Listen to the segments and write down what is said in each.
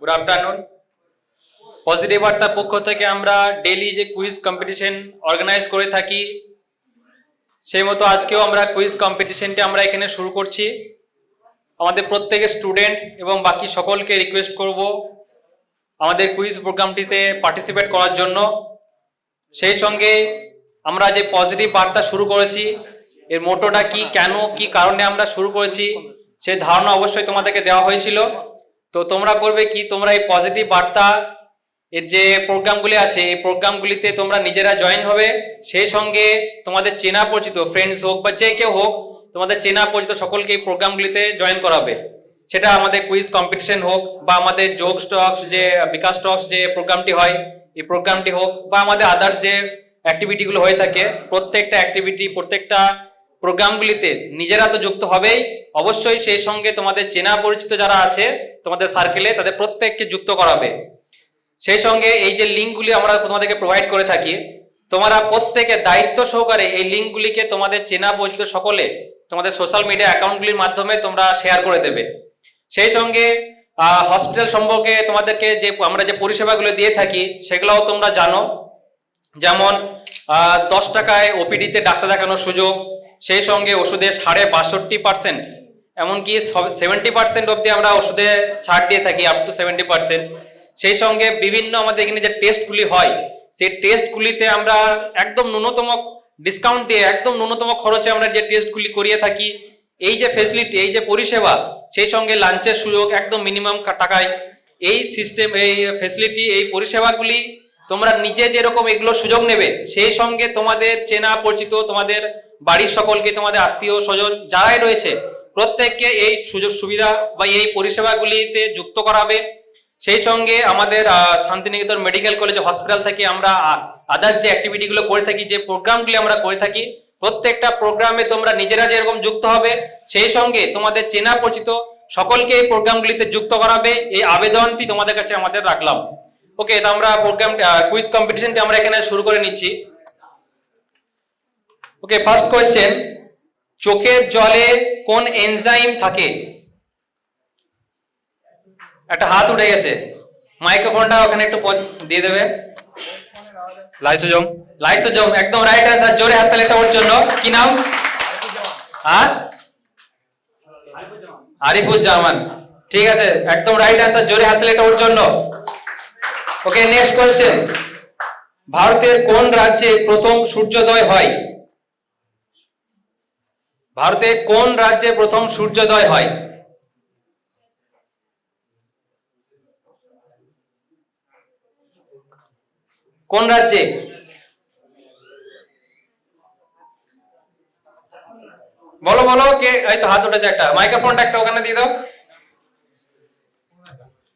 Good afternoon. Positive বার্তার পক্ষ থেকে আমরা ডেইলি যে কুইজ কম্পিটিশন অর্গানাইজ করে থাকি, সেই মতো আজকেও আমরা কুইজ কম্পিটিশনটি আমরা এখানে শুরু করছি। আমাদের প্রত্যেকের স্টুডেন্ট এবং বাকি সকলকে রিকোয়েস্ট করব আমাদের কুইজ প্রোগ্রামটিতে পার্টিসিপেট করার জন্য। সেই সঙ্গে আমরা যে পজিটিভ বার্তা শুরু করেছি, এর মোটোটা কি, কেন, কি কারণে আমরা শুরু করেছি, সেই ধারণা অবশ্যই তোমাদেরকে দেওয়া হয়েছিল। তো তোমরা করবে কি, তোমরা এই পজিটিভ বার্তা এর যে প্রোগ্রামগুলি আছে, এই প্রোগ্রামগুলিতে তোমরা নিজেরা জয়েন হবে। সেই সঙ্গে তোমাদের চেনা পরিচিত ফ্রেন্ডস হোক বা যে কেউ হোক, তোমাদের চেনা পরিচিত সকলকে এই প্রোগ্রামগুলিতে জয়েন করাবে। সেটা আমাদের কুইজ কম্পিটিশন হোক বা আমাদের যোগ স্টক্স যে বিকাশ স্টক্স যে প্রোগ্রামটি হয়, এই প্রোগ্রামটি হোক বা আমাদের আদার্স যে অ্যাক্টিভিটিগুলো হয়ে থাকে, প্রত্যেকটা অ্যাক্টিভিটি প্রত্যেকটা প্রোগ্রামগুলিতে নিজেরা তো যুক্ত হবেই, অবশ্যই সেই সঙ্গে তোমাদের চেনা পরিচিত যারা আছে তোমাদের সার্কেলে, তাদের প্রত্যেককে যুক্ত করাবে। সেই সঙ্গে এই যে লিঙ্কগুলি আমরা তোমাদেরকে প্রোভাইড করে থাকি, তোমরা প্রত্যেকে দায়িত্ব সহকারে এই লিঙ্কগুলিকে তোমাদের চেনা পরিচিত সকলে তোমাদের সোশ্যাল মিডিয়া অ্যাকাউন্টগুলির মাধ্যমে তোমরা শেয়ার করে দেবে। সেই সঙ্গে হসপিটাল সম্পর্কে তোমাদেরকে যে আমরা যে পরিষেবাগুলো দিয়ে থাকি সেগুলোও তোমরা জানো, যেমন 10 টাকায় ওপিডিতে ডাক্তার দেখানোর সুযোগ, সেই সঙ্গে ওষুধের 62.5%, এমনকি 70% অবধি আমরা ওষুধে ছাড় দিয়ে থাকি, আপ টু 70%। সেই সঙ্গে বিভিন্ন আমাদের এখানে যে টেস্টগুলি হয়, সেই টেস্টগুলিতে আমরা একদম ন্যূনতম ডিসকাউন্ট দিয়ে একদম ন্যূনতম খরচে আমরা যে টেস্টগুলি করিয়ে থাকি। এই যে ফেসিলিটি, এই যে পরিষেবা, সেই সঙ্গে লাঞ্চের সুযোগ একদম মিনিমাম টাকায়, এই সিস্টেম, এই ফেসিলিটি, এই পরিষেবাগুলি তোমরা নিজে যেরকম এগুলো সুযোগ নেবে, সেই সঙ্গে তোমাদের চেনা পরিচিত তোমাদের বাড়ির সকলকে, তোমাদের আত্মীয় স্বজন যারাই রয়েছে প্রত্যেককে এই সুযোগ সুবিধা বা এই পরিষেবাগুলিতে যুক্ত করাবে। সেই সঙ্গে আমাদের শান্তিনিকেতন মেডিকেল কলেজ হসপিটাল থেকে আমরা আদার্স যে অ্যাক্টিভিটিগুলো করে থাকি, যে প্রোগ্রামগুলি আমরা করে থাকি, প্রত্যেকটা প্রোগ্রামে তোমরা নিজেরা যেরকম যুক্ত হবে, সেই সঙ্গে তোমাদের চেনা পরিচিত সকলকে এই প্রোগ্রামগুলিতে যুক্ত করাবে, এই আবেদনটি তোমাদের কাছে আমাদের রাখলাম। ওকে, তো আমরা প্রোগ্রাম কুইজ কম্পিটিশনটি আমরা এখানে শুরু করে নিচ্ছি। ওকে, ফার্স্ট কোয়েশ্চেন, চোখের জলে কোন এনজাইম থাকে? একটা হাত উঠে গেছে, মাইক্রোফোনটা ওখানে একটু দিয়ে দেবে। লাইসোজোম। লাইসোজোম, একদম রাইট অ্যান্সার। জোরে হাত তালি ওর জন্য। কি নাম? হ্যাঁ, আরিফুজ্জামান। ঠিক আছে, একদম রাইট অ্যান্সার। জোরে হাত তালি ওর জন্য। ওকে, নেক্সট কোয়েশ্চেন, ভারতের কোন রাজ্যে প্রথম সূর্যোদয় হয়? ভারতের কোন রাজ্যে প্রথম সূর্যোদয় হয়? কোন রাজ্যে? বলো বলো কে? এই তো হাত উঠেছে একটা, মাইক্রোফোনটা একটা ওখানে দিয়ে দাও।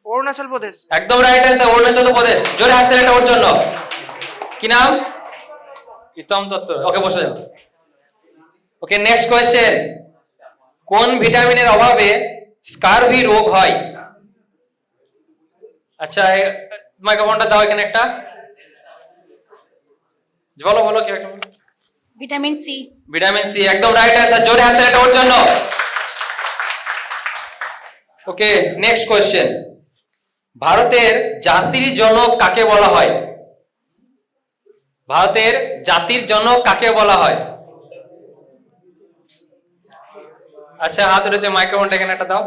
অরুণাচল প্রদেশ। একদম রাইট অ্যান্সার, অরুণাচল প্রদেশ। জোরে হাত তালি ওর জন্য। কি নাম? প্রীতম দত্ত। ওকে, বসে যাও। ওকে, নেক্সট কোয়েশ্চেন, কোন ভিটামিনের অভাবে স্কারভি রোগ হয়? আচ্ছা, মাইক্রোফোনটা দাও এখানে একটা। বলো বলো কি? Vitamin C. ভিটামিন সি, একদম রাইট অ্যান্সার। জোরে হাত তালি ওর জন্য। ওকে, নেক্সট কোয়েশ্চেন, ভারতের জাতির জনক কাকে বলা হয়? ভারতের জাতির জনক কাকে বলা হয়? আচ্ছা, হাত উঠেছে, মাইক্রোফোনটা এখানে একটা দাও।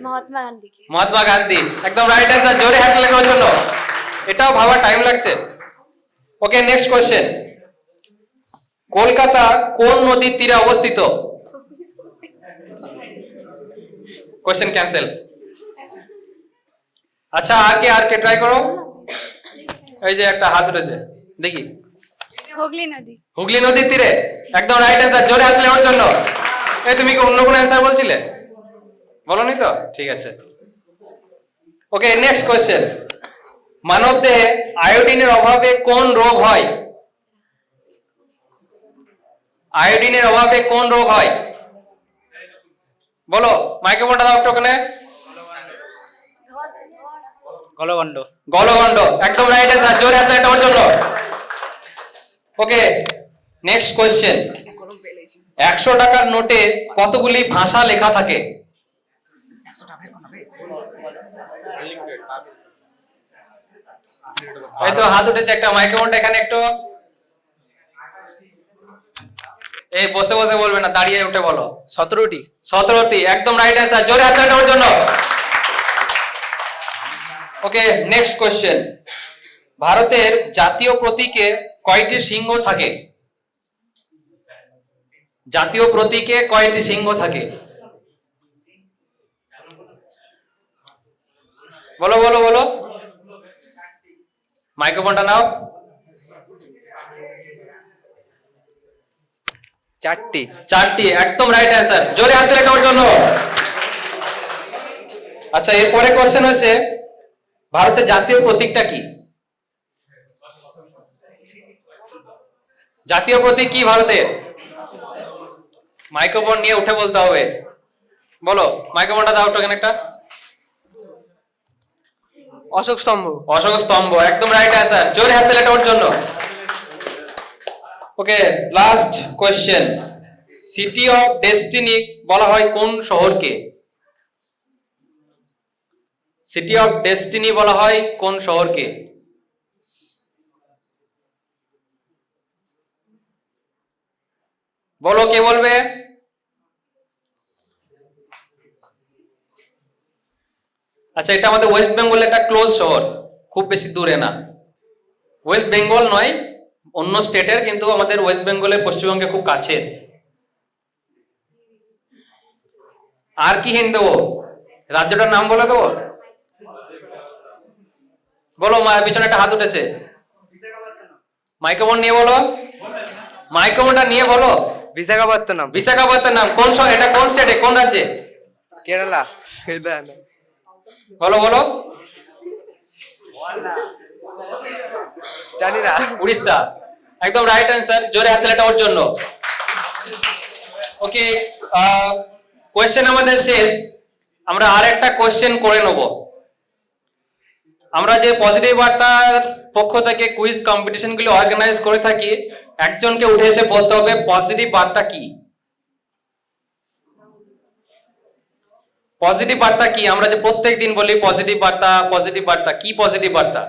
মহাত্মা গান্ধী। মহাত্মা গান্ধী, একদম রাইট অ্যান্সার। জোরে হাত তালি ওর জন্য। এটাও ভাবা টাইম লাগছে। ওকে, নেক্সট কোয়েশ্চেন, কলকাতা কোন নদীর তীরে অবস্থিত? Question cancel. আচ্ছা, আর কে ট্রাই করো। এই যে একটা হাত উঠেছে, দেখি। হুগলি নদী। হুগলি নদীর তীরে, একদম রাইট অ্যান্সার। জোরে হাত তালি ওর জন্য। এই তুমি কি অন্য কোনো অ্যান্সার বলছিলে? বলনি তো? ঠিক আছে। ওকে, নেক্সট কোয়েশ্চেন, মানব দেহে আয়োডিনের অভাবে কোন রোগ হয়? আয়োডিনের অভাবে কোন রোগ হয়? বলো, মাইক্রোফোনটা দাও একটু ওখানে। গলগণ্ড। গলগণ্ড, একদম রাইট অ্যান্সার। জোরে হাত তালি ওর জন্য। ওকে, নেক্সট কোয়েশ্চেন, 100 টাকার নোটে কতগুলি ভাষা লেখা থাকে? এই তো হাত উঠেছে একটা মাইক্রোফোনটা এখানে একটু এই বসে বসে বলবে না, দাঁড়িয়ে উঠে বলো। 17টি। 17টি, একদম রাইট অ্যান্সার। জোরে হাত তালি দেওয়ার জন্য। ওকে, নেক্সট কোশ্চেন। ভারতের জাতীয় প্রতীকে কয়টি সিংহ থাকে? জাতীয় প্রতীকে কয়টি সিংহ থাকে? বলো বলো বলো, মাইক্রোফোনটা নাও। 4টি। 4টি, একদম রাইট অ্যান্সার। জোরে হাত তালি দেওয়ার জন্য। আচ্ছা, এরপরে কোশ্চেন হচ্ছে ভারতের জাতীয় প্রতীকটা কি? জাতীয় প্রতীক কি ভারতের? মাইক্রোফোন নিয়ে উঠে বলতে হবে। বলো, মাইক্রোফোনটা দাও টোকেন একটা। অশোক স্তম্ভ। অশোক স্তম্ভ, একদম রাইট অ্যান্সার। জোরে হাত তালি দেওয়ার জন্য। Okay, last question. City of destiny বলা হয় কোন শহরকে? সিটি অফ ডেস্টিনি বলা হয় কোন শহরকে? বলো, কে বলবে? আচ্ছা, এটা আমাদের ওয়েস্ট বেঙ্গলের একটা ক্লোজ শহর, খুব বেশি দূরে না। ওয়েস্ট বেঙ্গল নয়, অন্য স্টেটের, কিন্তু আমাদের ওয়েস্ট বেঙ্গলের পশ্চিমবঙ্গে খুব কাছের। আর কি হিন্ট দেবো? রাজ্যটার নাম বলে দেবো? বলো, পিছনে একটা হাত উঠেছে। মাইক্রোফোন নিয়ে বলো, মাইক্রোফোনটা নিয়ে বলো। বিশাখাপত্তনম। বিশাখাপত্তনম কোন এটা কোন স্টেটে, কোন রাজ্যে? কেরালা। বলো বলো। জানি না। উড়িষ্যা, একদম রাইট অ্যান্সার। জোরে হাত তালিটা ওর জন্য। ওকে, কোয়েশ্চেন আমাদের শেষ। আমরা আর একটা কোয়েশ্চেন করে নেব। আমরা যে পজিটিভ বার্তার পক্ষ থেকে কুইজ কম্পিটিশন গুলো অর্গানাইজ করে থাকি, একজনকে উঠে এসে বলতে হবে পজিটিভ বার্তা কি। পজিটিভ বার্তা কি? আমরা যে প্রত্যেক দিন বলি পজিটিভ বার্তা, পজিটিভ বার্তা কি? পজিটিভ বার্তা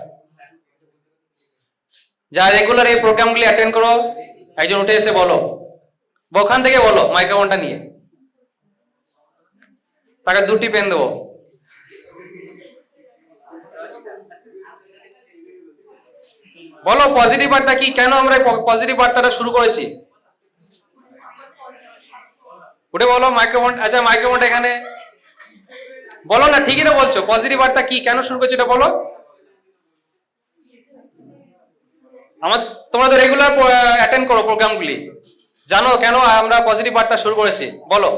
যা রেগুলার এই প্রোগ্রামগুলি অ্যাটেন্ড করো, একজন উঠে এসে বলো। ওখান থেকে বলো, মাইক্রোফোনটা নিয়ে। তাকে 2টি পেন দেবো। বলো পজিটিভ বার্তা কি, কেন আমরা পজিটিভ বার্তাটা শুরু করেছি? উঠে বলো মাইক্রোফোন। আচ্ছা, মাইক্রোফোনটা এখানে বলো না, ঠিকই তো বলছো। পজিটিভ বার্তা কি, কেন শুরু করছো এটা বলো। তোমরা তো রেগুলার অ্যাটেন্ড করো প্রোগ্রামগুলি, জানো কেন আমরা পজিটিভ বার্তা শুরু করেছি। বলো,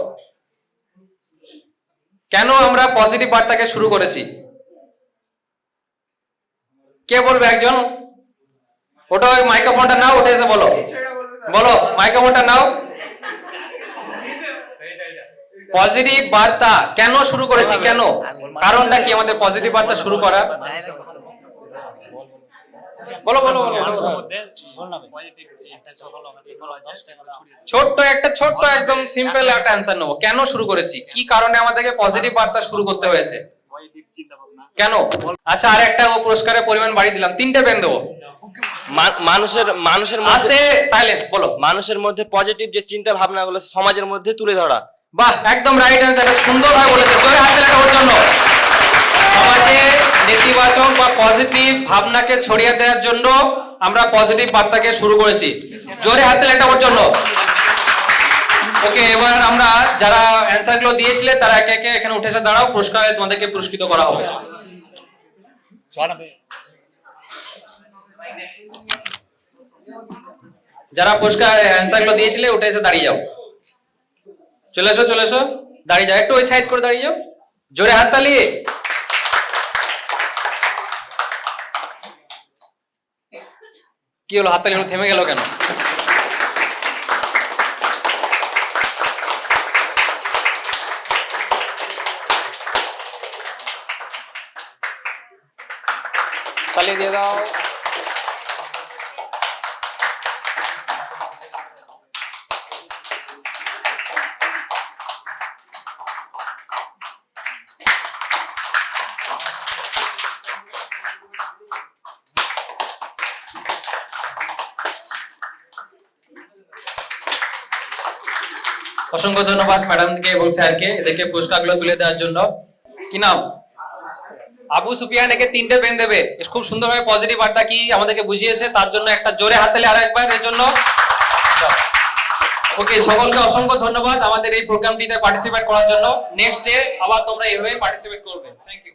কেন আমরা পজিটিভ বার্তাকে শুরু করেছি? কে বলবে একজন? ওটা ওই মাইক্রোফোনটা নাও, উঠে এসে বলো। বলো, মাইক্রোফোনটা নাও। পজিটিভ বার্তা কেন শুরু করেছি, কেন, কারণটা কি আমাদের পজিটিভ বার্তা শুরু করা? বলো বলো বলো। ছোট্ট একদম সিম্পল একটা অ্যান্সার নেবো। কেন শুরু করেছি, কি কারণে আমাদেরকে পজিটিভ বার্তা শুরু করতে হয়েছে, কেন? আচ্ছা, আর একটা পুরস্কারের পরিমাণ বাড়িয়ে দিলাম, 3টে পেন দেবো। মানুষের আস্তে, সাইলেন্স। বলো, মানুষের মধ্যে পজিটিভ যে চিন্তা ভাবনাগুলো সমাজের মধ্যে তুলে ধরা। বাহ, একদম রাইট অ্যান্সার। সুন্দর ভাবে বলেছে। জোরে হাত তালি ওর জন্য। সমাজে নেতিবাচক বা পজিটিভ ভাবনাকে ছড়িয়ে দেওয়ার জন্য আমরা পজিটিভ বার্তাকে শুরু করেছি। জোরে হাত তালি ওর জন্য। ওকে, এবার আমরা যারা অ্যান্সার গুলো দিয়েছিলে তারা একে একে এখানে উঠে এসে দাঁড়াও, পুরস্কারে তোমাদেরকে পুরস্কৃত করা হবে। যারা পুরস্কার অ্যান্সার গুলো দিয়েছিলে উঠে এসে দাঁড়িয়ে যাও। চলে এসো চলে এসো, দাঁড়িয়ে যাও, একটু ওই সাইড করে দাঁড়িয়ে যাও। জোরে হাত তালি। কি হলো, হাত তালি থেমে গেল কেন? তালি দিয়ে দাও। অসংখ্য ধন্যবাদ ম্যাডামকে এবং স্যারকে এদেরকে পুরস্কারগুলো তুলে দেওয়ার জন্য। কি নাম? আবু সুফিয়ান একে 3টে পেন দেবে। খুব সুন্দরভাবে পজিটিভ বার্তা কি আমাদেরকে বুঝিয়েছে, তার জন্য একটা জোরে হাততালি আরো একবার এর জন্য। ওকে, সকলকে অসংখ্য ধন্যবাদ আমাদের এই প্রোগ্রামটিতে পার্টিসিপেট করার জন্য। নেক্সট ডে আবার তোমরা এইভাবে পার্টিসিপেট করবে। Thank you.